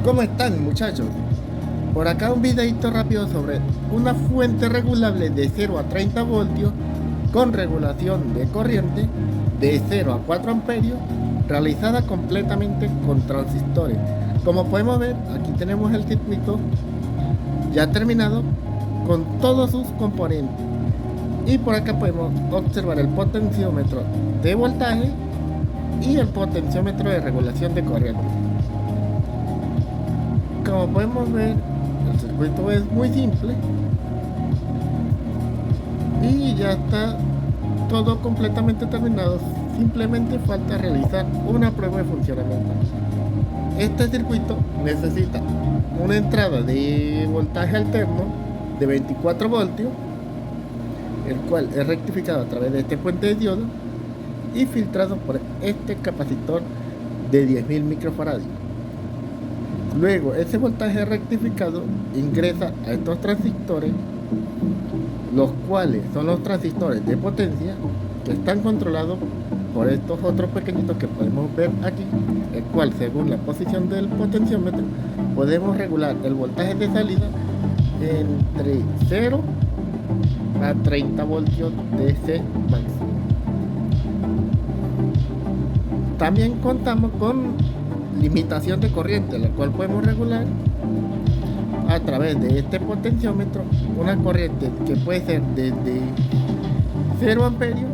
¿Cómo están, muchachos? Por acá un videito rápido sobre una fuente regulable de 0 a 30 voltios con regulación de corriente de 0 a 4 amperios realizada completamente con transistores. Como podemos ver, aquí tenemos el circuito ya terminado con todos sus componentes. Y por acá podemos observar el potenciómetro de voltaje y el potenciómetro de regulación de corriente. Como podemos ver, el circuito es muy simple y ya está todo completamente terminado. Simplemente falta realizar una prueba de funcionamiento. Este circuito necesita una entrada de voltaje alterno de 24 voltios, el cual es rectificado a través de este puente de diodo y filtrado por este capacitor de 10.000 microfarads. Luego ese voltaje rectificado ingresa a estos transistores, los cuales son los transistores de potencia que están controlados por estos otros pequeñitos que podemos ver aquí, el cual según la posición del potenciómetro podemos regular el voltaje de salida entre 0 a 30 voltios DC máximo. También contamos con limitación de corriente, la cual podemos regular a través de este potenciómetro una corriente que puede ser desde 0 amperios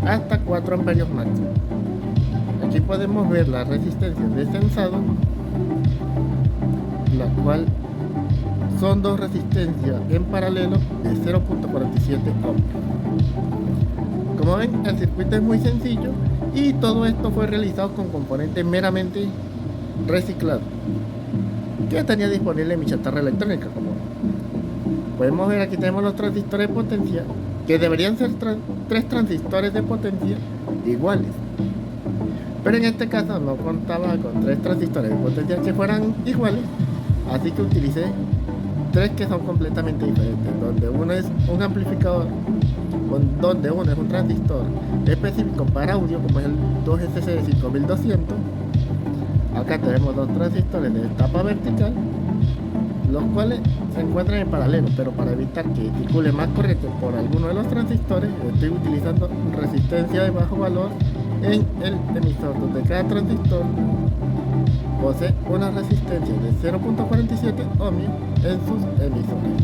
hasta 4 amperios máximo. Aquí podemos ver la resistencia de sensado, la cual son dos resistencias en paralelo de 0.47 ohms. Como ven, el circuito es muy sencillo y todo esto fue realizado con componentes meramente reciclados que tenía disponible en mi chatarra electrónica. Como podemos ver, aquí tenemos los transistores de potencia, que deberían ser tres transistores de potencia iguales, pero en este caso no contaba con tres transistores de potencia que fueran iguales, así que utilicé tres que son completamente diferentes, donde uno es un amplificador, donde uno es un transistor específico para audio, como es el 2SC 5200. Acá tenemos dos transistores de tapa vertical, los cuales se encuentran en paralelo, pero para evitar que circule más corriente por alguno de los transistores, estoy utilizando resistencia de bajo valor en el emisor, donde cada transistor posee una resistencia de 0.47 ohmios en sus emisores.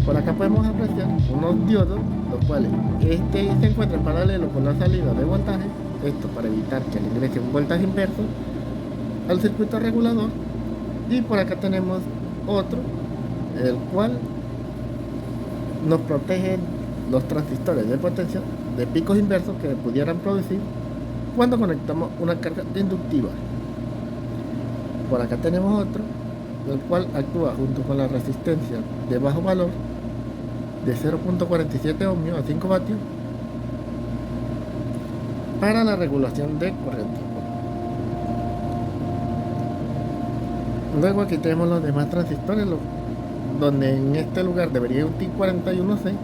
Por acá podemos apreciar unos diodos, los cuales se encuentra en paralelo con la salida de voltaje, esto para evitar que le ingrese un voltaje inverso al circuito regulador. Y por acá tenemos otro, el cual nos protege los transistores de potencia de picos inversos que pudieran producir cuando conectamos una carga inductiva. Por acá tenemos otro, el cual actúa junto con la resistencia de bajo valor de 0.47 ohmios a 5 vatios para la regulación de corriente. Luego aquí tenemos los demás transistores, donde en este lugar debería un T41C.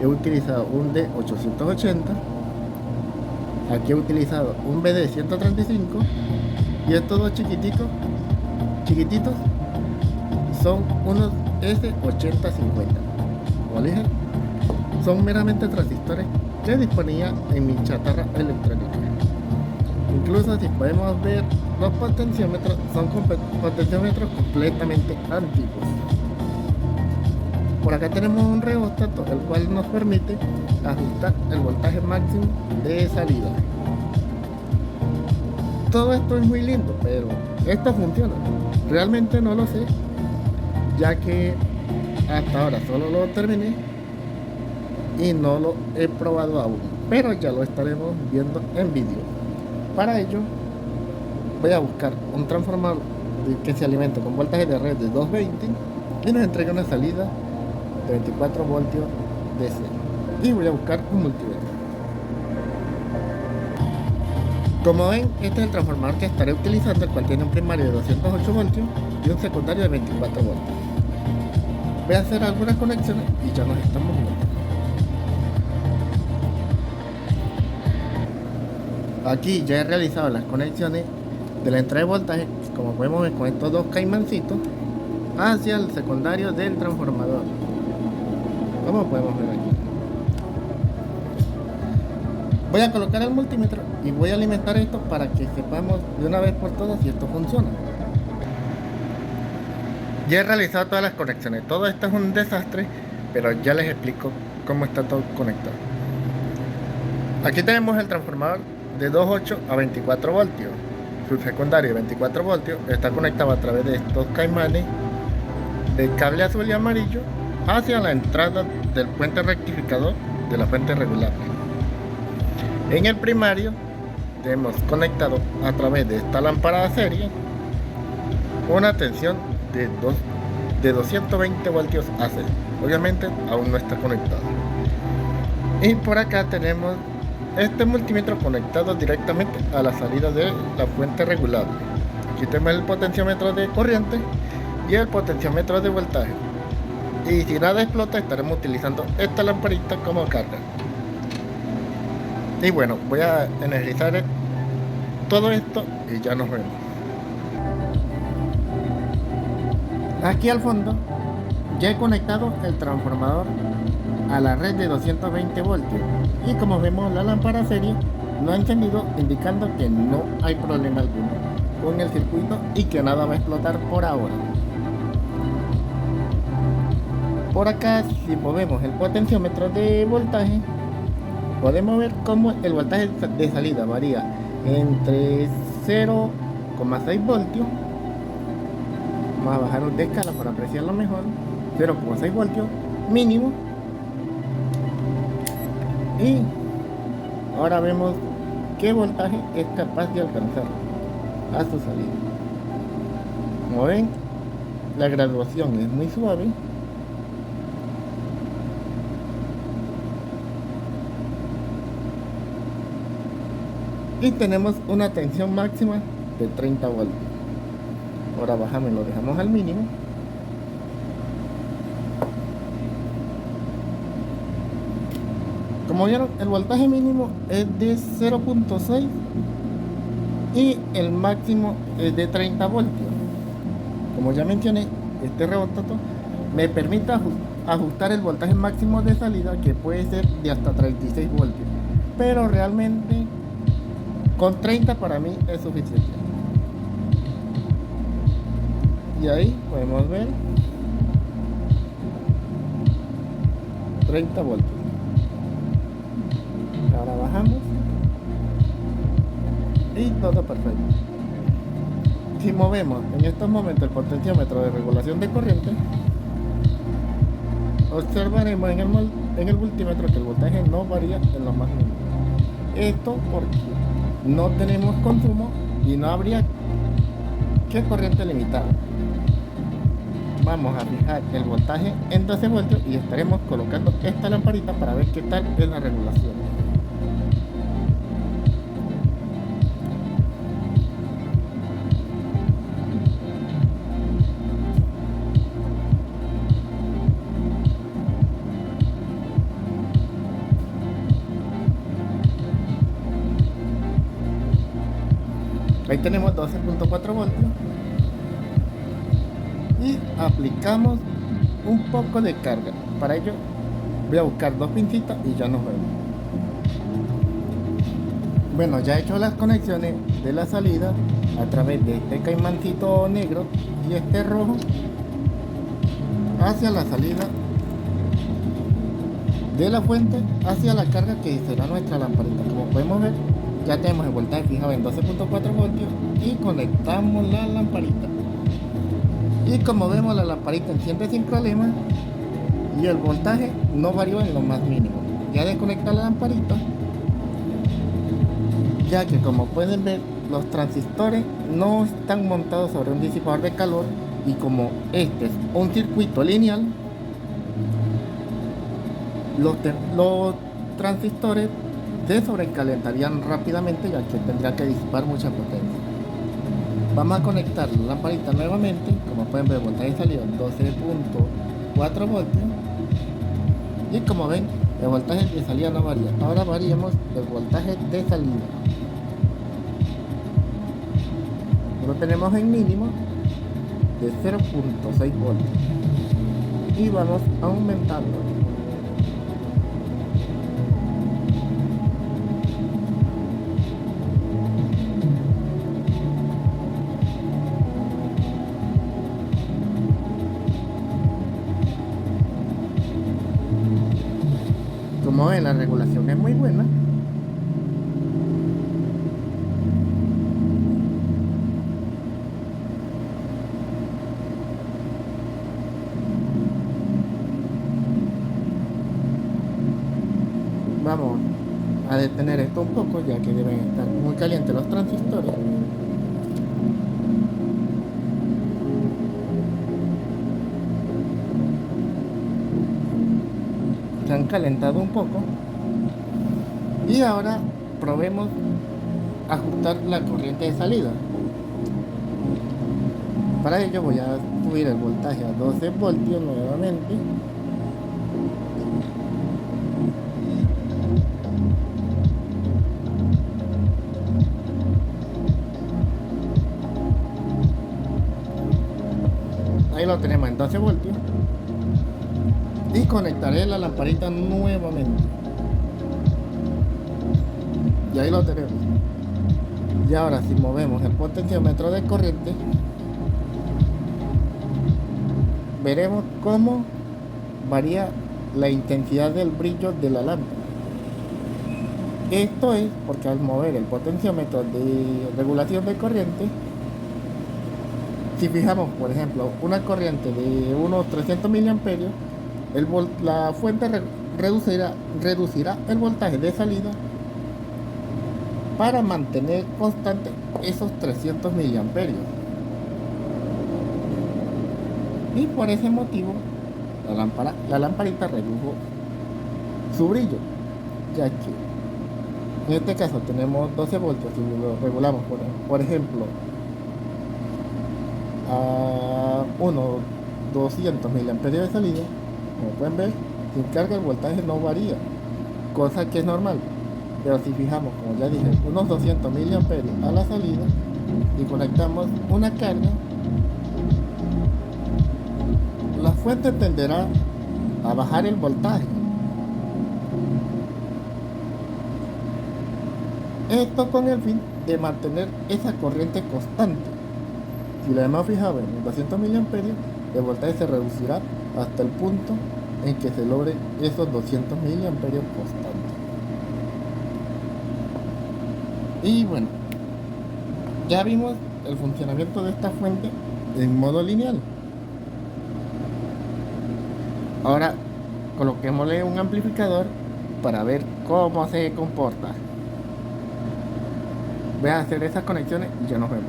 He utilizado un D880, aquí he utilizado un BD135 y estos dos chiquititos son unos S8050. Como dije, son meramente transistores que disponía en mi chatarra electrónica. Incluso si podemos ver, los potenciómetros son potenciómetros completamente antiguos. Por acá tenemos un reóstato, el cual nos permite ajustar el voltaje máximo de salida. Todo esto es muy lindo, pero esto funciona. Realmente no lo sé, ya que hasta ahora solo lo terminé y no lo he probado aún, pero ya lo estaremos viendo en vídeo. Para ello voy a buscar un transformador que se alimente con voltaje de red de 220 y nos entrega una salida de 24 voltios DC. Y voy a buscar un multímetro. Como ven, este es el transformador que estaré utilizando, el cual tiene un primario de 208 voltios y un secundario de 24 voltios. Voy a hacer algunas conexiones y ya nos estamos viendo. Aquí ya he realizado las conexiones de la entrada de voltaje, como podemos ver con estos dos caimancitos, hacia el secundario del transformador, como podemos ver aquí. Voy a colocar el multímetro y voy a alimentar esto para que sepamos de una vez por todas si esto funciona. Ya he realizado todas las conexiones. Todo esto es un desastre, pero ya les explico cómo está todo conectado. Aquí tenemos el transformador de 2.8 a 24 voltios. Su secundario de 24 voltios está conectado a través de estos caimanes de cable azul y amarillo hacia la entrada del puente rectificador de la fuente regular. En el primario tenemos conectado a través de esta lámpara de serie una tensión de 220 voltios AC. Obviamente aún no está conectado. Y por acá tenemos este multímetro conectado directamente a la salida de la fuente regulable. Aquí tenemos el potenciómetro de corriente y el potenciómetro de voltaje. Y si nada explota, estaremos utilizando esta lamparita como carga. Y bueno, voy a energizar todo esto y ya nos vemos. Aquí al fondo ya he conectado el transformador a la red de 220 voltios y como vemos la lámpara serie no ha encendido, indicando que no hay problema alguno con el circuito y que nada va a explotar por ahora. Por acá, si movemos el potenciómetro de voltaje, podemos ver cómo el voltaje de salida varía entre 0,6 voltios. Vamos a bajar de escala para apreciarlo mejor. 0,6 voltios mínimo. Y ahora vemos qué voltaje es capaz de alcanzar a su salida. Como ven, la graduación es muy suave. Y tenemos una tensión máxima de 30 voltios. Ahora bajamos y lo dejamos al mínimo. Como vieron, el voltaje mínimo es de 0,6 y el máximo es de 30 voltios. Como ya mencioné, este rebotato me permite ajustar el voltaje máximo de salida, que puede ser de hasta 36 voltios, pero realmente con 30 para mí es suficiente. Y ahí podemos ver 30 voltios. Ahora bajamos y todo perfecto. Si movemos en estos momentos el potenciómetro de regulación de corriente, observaremos en el multímetro que el voltaje no varía en lo más mínimo. Esto porque no tenemos consumo y no habría que corriente limitada. Vamos a fijar el voltaje en 12 voltios y estaremos colocando esta lamparita para ver qué tal es la regulación. Ahí tenemos 12.4 voltios y aplicamos un poco de carga. Para ello voy a buscar dos pincitas y ya nos vemos. Bueno, ya he hecho las conexiones de la salida a través de este caimancito negro y este rojo hacia la salida de la fuente, hacia la carga que será nuestra lamparita. Como podemos ver, ya tenemos el voltaje fijado en 12.4 voltios y conectamos la lamparita. Y como vemos, la lamparita enciende sin problema y el voltaje no varió en lo más mínimo. Ya desconectar la lamparita, ya que como pueden ver, los transistores no están montados sobre un disipador de calor y como este es un circuito lineal, los transistores se sobrecalentarían rápidamente, ya que tendría que disipar mucha potencia. Vamos a conectar la lamparita nuevamente. Como pueden ver, el voltaje salió 12.4 voltios y como ven, el voltaje de salida no varía. Ahora variemos el voltaje de salida. lo tenemos en mínimo de 0.6 voltios y vamos aumentando. Como ven, la regulación es muy buena. Vamos a detener esto un poco, ya que deben estar muy calientes los transistores. Se han calentado un poco. Y ahora probemos ajustar la corriente de salida. Para ello voy a subir el voltaje a 12 voltios nuevamente. Ahí lo tenemos en 12 voltios. Y conectaré la lamparita nuevamente. Y ahí lo tenemos. Y ahora si movemos el potenciómetro de corriente, veremos cómo varía la intensidad del brillo de la lámpara. Esto es porque al mover el potenciómetro de regulación de corriente, si fijamos por ejemplo una corriente de unos 300 miliamperios, la fuente reducirá el voltaje de salida para mantener constante esos 300 miliamperios. Y por ese motivo la lamparita redujo su brillo, ya que en este caso tenemos 12 voltios. Si lo regulamos por ejemplo a unos 200 miliamperios de salida, como pueden ver, sin carga el voltaje no varía, cosa que es normal. Pero si fijamos, como ya dije, unos 200 miliamperios a la salida y conectamos una carga, la fuente tenderá a bajar el voltaje. Esto con el fin de mantener esa corriente constante. Si lo hemos fijado en 200 miliamperios, el voltaje se reducirá hasta el punto en que se logre esos 200 miliamperios constantes. Y bueno, ya vimos el funcionamiento de esta fuente en modo lineal. Ahora coloquémosle un amplificador para ver cómo se comporta. Voy a hacer esas conexiones y ya nos vemos.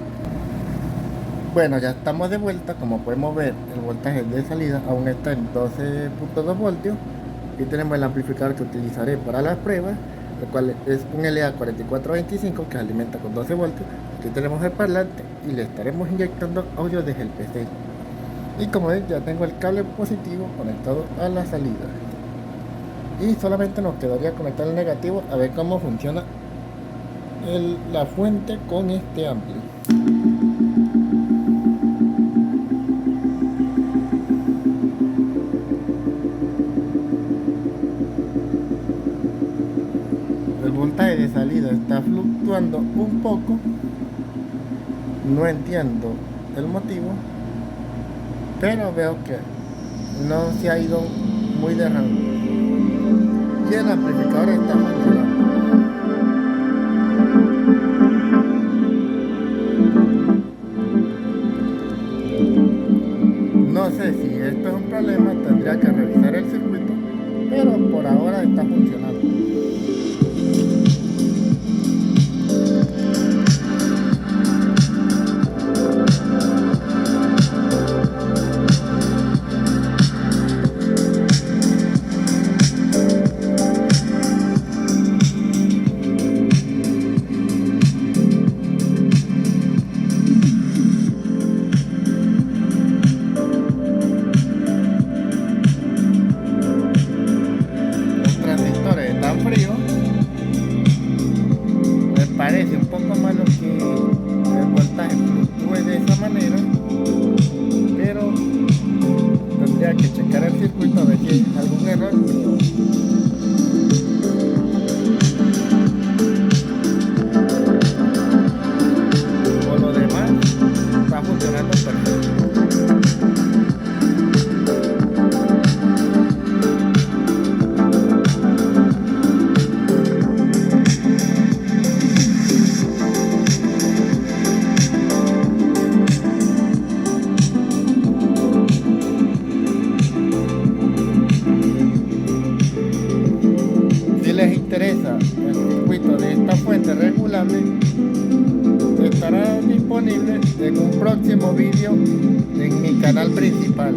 Bueno, ya estamos de vuelta. Como podemos ver, el voltaje de salida aún está en 12.2 voltios. Aquí tenemos el amplificador que utilizaré para las pruebas, el cual es un LA4425 que se alimenta con 12 voltios. Aquí tenemos el parlante y le estaremos inyectando audio desde el PC. Y como ven, ya tengo el cable positivo conectado a la salida. Y solamente nos quedaría conectar el negativo a ver cómo funciona la fuente con este ampli. El voltaje de salida está fluctuando un poco. No entiendo el motivo, pero veo que no se ha ido muy de rango y el amplificador está funcionando. No sé si esto es un problema, tendría que revisar el circuito, pero por ahora está funcionando. es de esa manera, pero tendría que checar el circuito a ver si hay algún error mío. Por lo demás, está funcionando perfecto. Si les interesa el circuito de esta fuente regulable, estará disponible en un próximo vídeo en mi canal principal,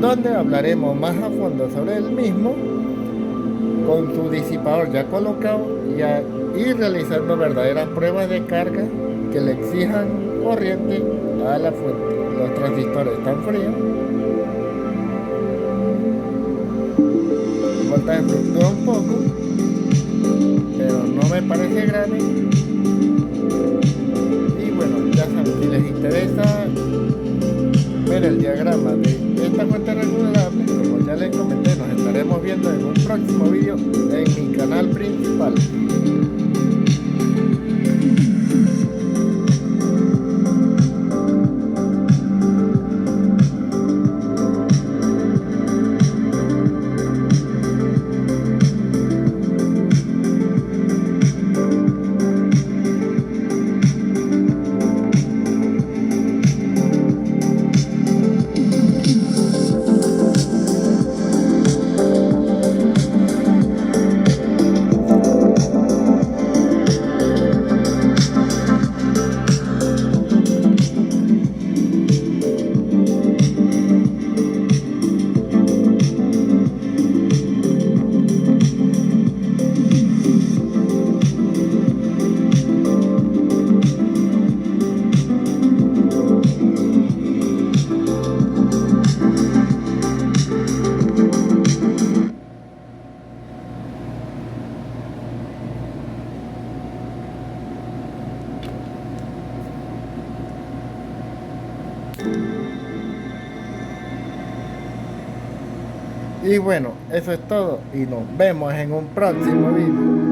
donde hablaremos más a fondo sobre el mismo, con su disipador ya colocado y realizando verdaderas pruebas de carga que le exijan corriente a la fuente. Los transistores están fríos, el voltaje fluctúa un poco, pero no me parece grave. Y bueno, ya saben, si les interesa ver el diagrama de esta fuente regulable, como ya les comenté, nos estaremos viendo en un próximo vídeo en mi canal principal. Y bueno, eso es todo y nos vemos en un próximo vídeo.